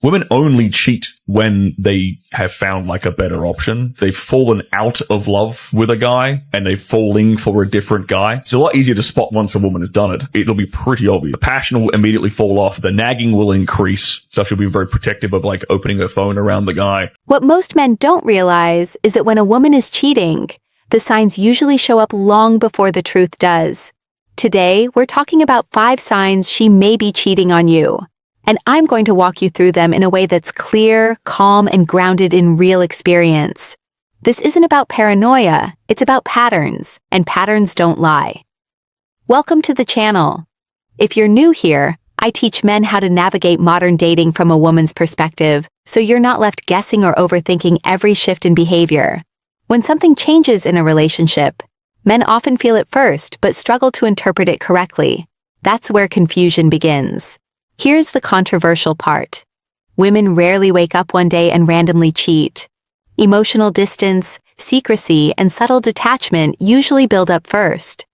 Women only cheat when they have found like a better option. They've fallen out of love with a guy and they're falling for a different guy. It's a lot easier to spot once a woman has done it. It'll be pretty obvious. The passion will immediately fall off. The nagging will increase. So she'll be very protective of like opening her phone around the guy. What most men don't realize is that when a woman is cheating, the signs usually show up long before the truth does. Today, we're talking about 5 signs she may be cheating on you. And I'm going to walk you through them in a way that's clear, calm, and grounded in real experience. This isn't about paranoia, it's about patterns, and patterns don't lie. Welcome to the channel. If you're new here, I teach men how to navigate modern dating from a woman's perspective, so you're not left guessing or overthinking every shift in behavior. When something changes in a relationship, men often feel it first but struggle to interpret it correctly. That's where confusion begins. Here's the controversial part. Women rarely wake up one day and randomly cheat. Emotional distance, secrecy, and subtle detachment usually build up first.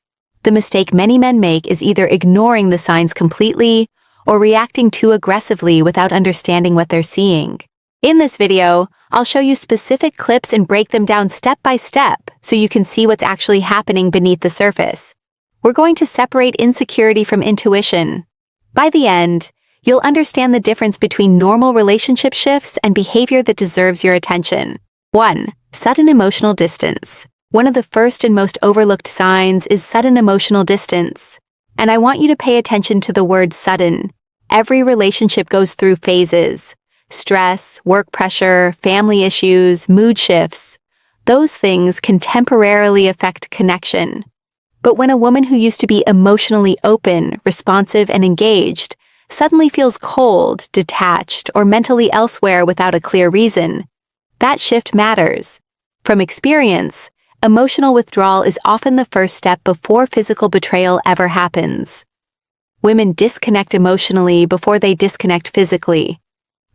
The mistake many men make is either ignoring the signs completely or reacting too aggressively without understanding what they're seeing. In this video, I'll show you specific clips and break them down step by step so you can see what's actually happening beneath the surface. We're going to separate insecurity from intuition. By the end, you'll understand the difference between normal relationship shifts and behavior that deserves your attention. 1. Sudden emotional distance. One of the first and most overlooked signs is sudden emotional distance. And I want you to pay attention to the word sudden. Every relationship goes through phases. Stress, work pressure, family issues, mood shifts. Those things can temporarily affect connection. But when a woman who used to be emotionally open, responsive, and engaged suddenly feels cold, detached, or mentally elsewhere without a clear reason, that shift matters. From experience, emotional withdrawal is often the first step before physical betrayal ever happens. Women disconnect emotionally before they disconnect physically.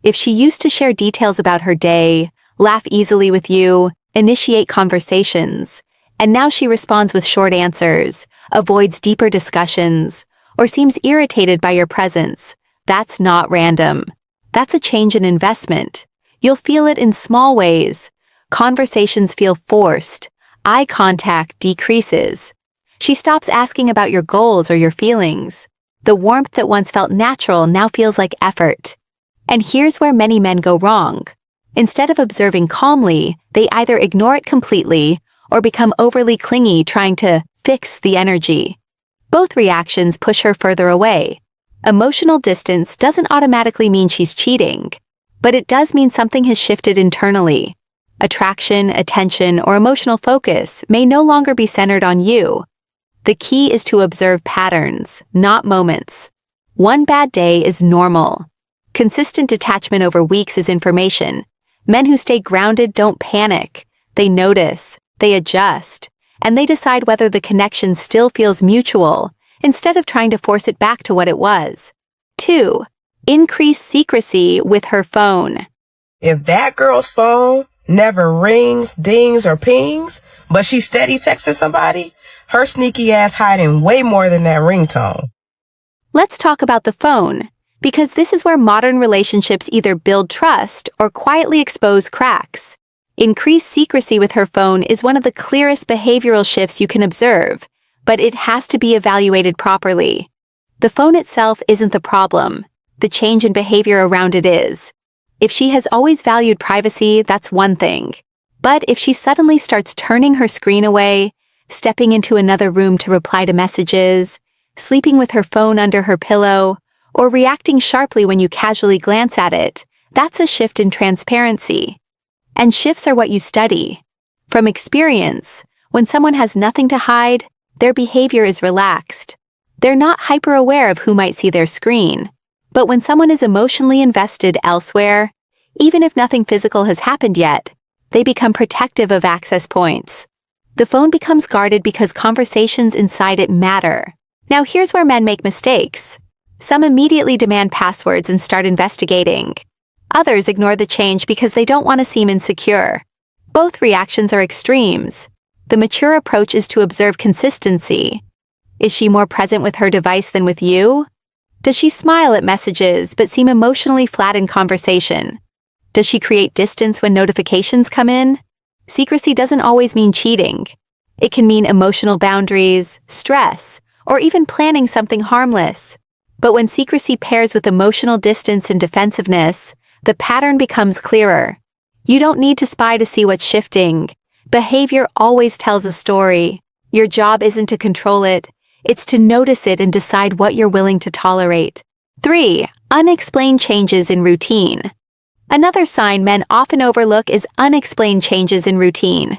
If she used to share details about her day, laugh easily with you, initiate conversations, and now she responds with short answers, avoids deeper discussions, or seems irritated by your presence, that's not random. That's a change in investment. You'll feel it in small ways. Conversations feel forced. Eye contact decreases. She stops asking about your goals or your feelings. The warmth that once felt natural now feels like effort. And here's where many men go wrong. Instead of observing calmly, they either ignore it completely or become overly clingy trying to fix the energy. Both reactions push her further away. Emotional distance doesn't automatically mean she's cheating, but it does mean something has shifted internally. Attraction, attention, or emotional focus may no longer be centered on you. The key is to observe patterns, not moments. One bad day is normal. Consistent detachment over weeks is information. Men who stay grounded don't panic. They notice, they adjust, and they decide whether the connection still feels mutual, instead of trying to force it back to what it was. 2. Increase secrecy with her phone. If that girl's phone never rings, dings, or pings, but she's steady texting somebody, her sneaky ass hiding way more than that ringtone. Let's talk about the phone, because this is where modern relationships either build trust or quietly expose cracks. Increased secrecy with her phone is one of the clearest behavioral shifts you can observe, but it has to be evaluated properly. The phone itself isn't the problem. The change in behavior around it is. If she has always valued privacy, that's one thing. But if she suddenly starts turning her screen away, stepping into another room to reply to messages, sleeping with her phone under her pillow, or reacting sharply when you casually glance at it, that's a shift in transparency. And shifts are what you study. From experience, when someone has nothing to hide, their behavior is relaxed. They're not hyper-aware of who might see their screen. But when someone is emotionally invested elsewhere, even if nothing physical has happened yet, they become protective of access points. The phone becomes guarded because conversations inside it matter. Now here's where men make mistakes. Some immediately demand passwords and start investigating. Others ignore the change because they don't want to seem insecure. Both reactions are extremes. The mature approach is to observe consistency. Is she more present with her device than with you? Does she smile at messages but seem emotionally flat in conversation? Does she create distance when notifications come in? Secrecy doesn't always mean cheating. It can mean emotional boundaries, stress, or even planning something harmless. But when secrecy pairs with emotional distance and defensiveness, the pattern becomes clearer. You don't need to spy to see what's shifting. Behavior always tells a story. Your job isn't to control it, it's to notice it and decide what you're willing to tolerate. 3. Unexplained changes in routine. Another sign men often overlook is unexplained changes in routine.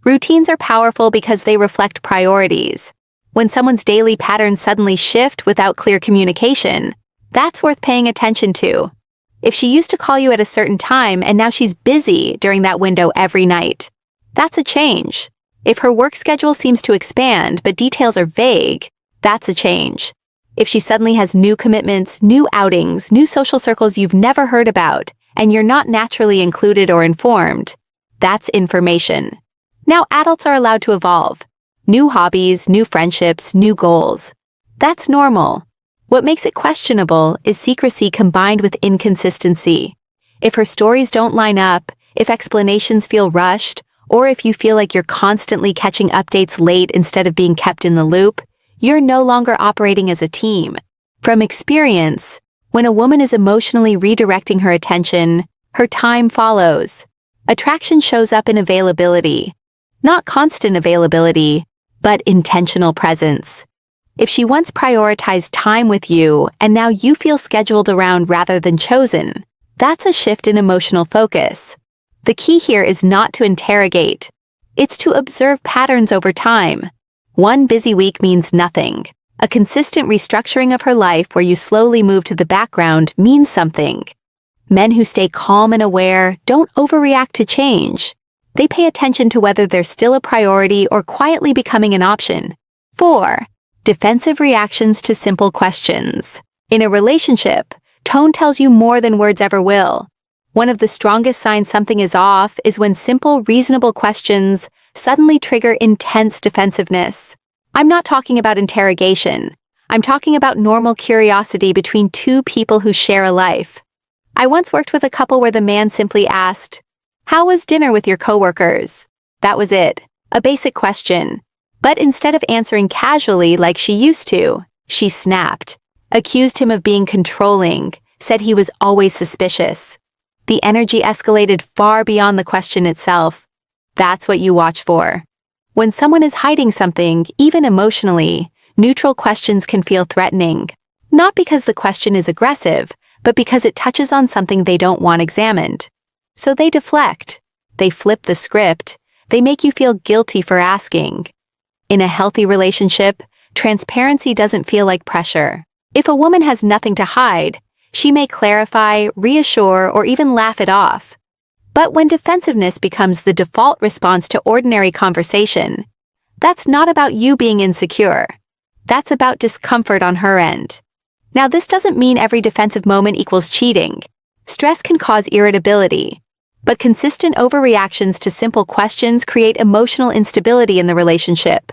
Routines are powerful because they reflect priorities. When someone's daily patterns suddenly shift without clear communication, that's worth paying attention to. If she used to call you at a certain time and now she's busy during that window every night, that's a change. If her work schedule seems to expand but details are vague, that's a change. If she suddenly has new commitments, new outings, new social circles you've never heard about, and you're not naturally included or informed, that's information. Now adults are allowed to evolve. New hobbies, new friendships, new goals. That's normal. What makes it questionable is secrecy combined with inconsistency. If her stories don't line up, if explanations feel rushed, or if you feel like you're constantly catching updates late instead of being kept in the loop, you're no longer operating as a team. From experience, when a woman is emotionally redirecting her attention, her time follows. Attraction shows up in availability. Not constant availability, but intentional presence. If she once prioritized time with you and now you feel scheduled around rather than chosen, that's a shift in emotional focus. The key here is not to interrogate. It's to observe patterns over time. One busy week means nothing. A consistent restructuring of her life where you slowly move to the background means something. Men who stay calm and aware don't overreact to change. They pay attention to whether they're still a priority or quietly becoming an option. 4. Defensive reactions to simple questions. In a relationship, tone tells you more than words ever will. One of the strongest signs something is off is when simple, reasonable questions suddenly trigger intense defensiveness. I'm not talking about interrogation. I'm talking about normal curiosity between two people who share a life. I once worked with a couple where the man simply asked, "How was dinner with your coworkers?" That was it, a basic question. But instead of answering casually like she used to, she snapped, accused him of being controlling, said he was always suspicious. The energy escalated far beyond the question itself. That's what you watch for. When someone is hiding something, even emotionally, neutral questions can feel threatening. Not because the question is aggressive, but because it touches on something they don't want examined. So they deflect. They flip the script. They make you feel guilty for asking. In a healthy relationship, transparency doesn't feel like pressure. If a woman has nothing to hide, she may clarify, reassure, or even laugh it off. But when defensiveness becomes the default response to ordinary conversation, that's not about you being insecure. That's about discomfort on her end. Now, this doesn't mean every defensive moment equals cheating. Stress can cause irritability, but consistent overreactions to simple questions create emotional instability in the relationship.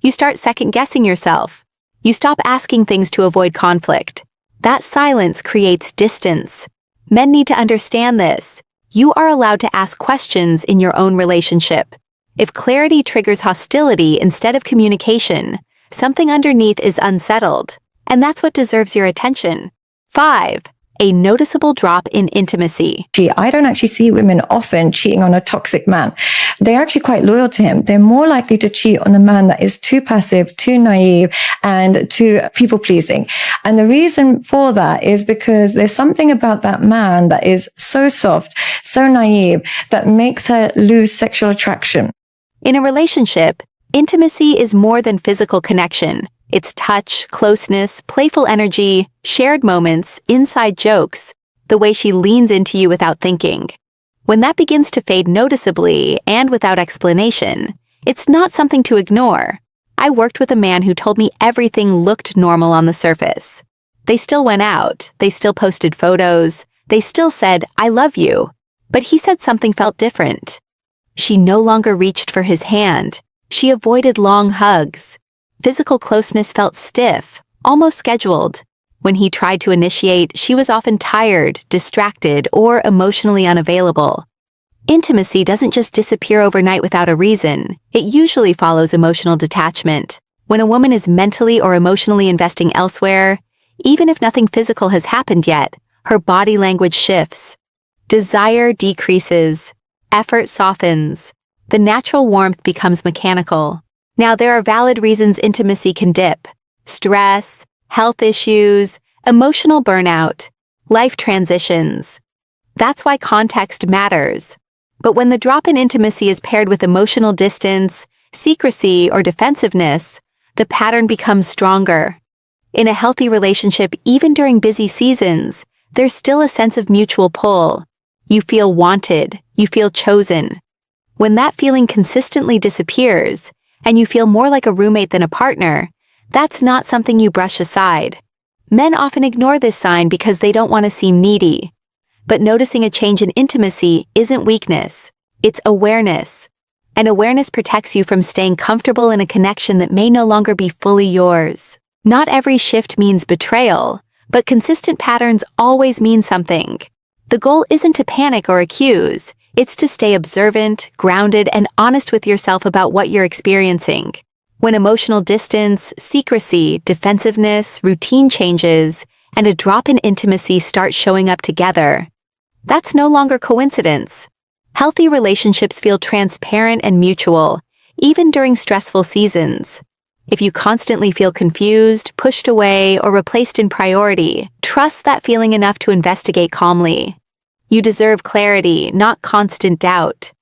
You start second-guessing yourself. You stop asking things to avoid conflict. That silence creates distance. Men need to understand this. You are allowed to ask questions in your own relationship. If clarity triggers hostility instead of communication, something underneath is unsettled, and that's what deserves your attention. 5. A noticeable drop in intimacy. I don't actually see women often cheating on a toxic man. They're actually quite loyal to him. They're more likely to cheat on a man that is too passive, too naive, and too people-pleasing. And the reason for that is because there's something about that man that is so soft, so naive, that makes her lose sexual attraction. In a relationship, intimacy is more than physical connection. It's touch, closeness, playful energy, shared moments, inside jokes, the way she leans into you without thinking. When that begins to fade noticeably and without explanation, it's not something to ignore. I worked with a man who told me everything looked normal on the surface. They still went out, they still posted photos, they still said, "I love you," but he said something felt different. She no longer reached for his hand. She avoided long hugs. Physical closeness felt stiff, almost scheduled. When he tried to initiate, she was often tired, distracted, or emotionally unavailable. Intimacy doesn't just disappear overnight without a reason. It usually follows emotional detachment. When a woman is mentally or emotionally investing elsewhere, even if nothing physical has happened yet, her body language shifts. Desire decreases. Effort softens. The natural warmth becomes mechanical. Now, there are valid reasons intimacy can dip. Stress, health issues, emotional burnout, life transitions. That's why context matters. But when the drop in intimacy is paired with emotional distance, secrecy, or defensiveness, the pattern becomes stronger. In a healthy relationship, even during busy seasons, there's still a sense of mutual pull. You feel wanted, you feel chosen. When that feeling consistently disappears, and you feel more like a roommate than a partner, that's not something you brush aside. Men often ignore this sign because they don't want to seem needy. But noticing a change in intimacy isn't weakness, it's awareness. And awareness protects you from staying comfortable in a connection that may no longer be fully yours. Not every shift means betrayal, but consistent patterns always mean something. The goal isn't to panic or accuse, it's to stay observant, grounded, and honest with yourself about what you're experiencing. When emotional distance, secrecy, defensiveness, routine changes, and a drop in intimacy start showing up together, that's no longer coincidence. Healthy relationships feel transparent and mutual, even during stressful seasons. If you constantly feel confused, pushed away, or replaced in priority, trust that feeling enough to investigate calmly. You deserve clarity, not constant doubt.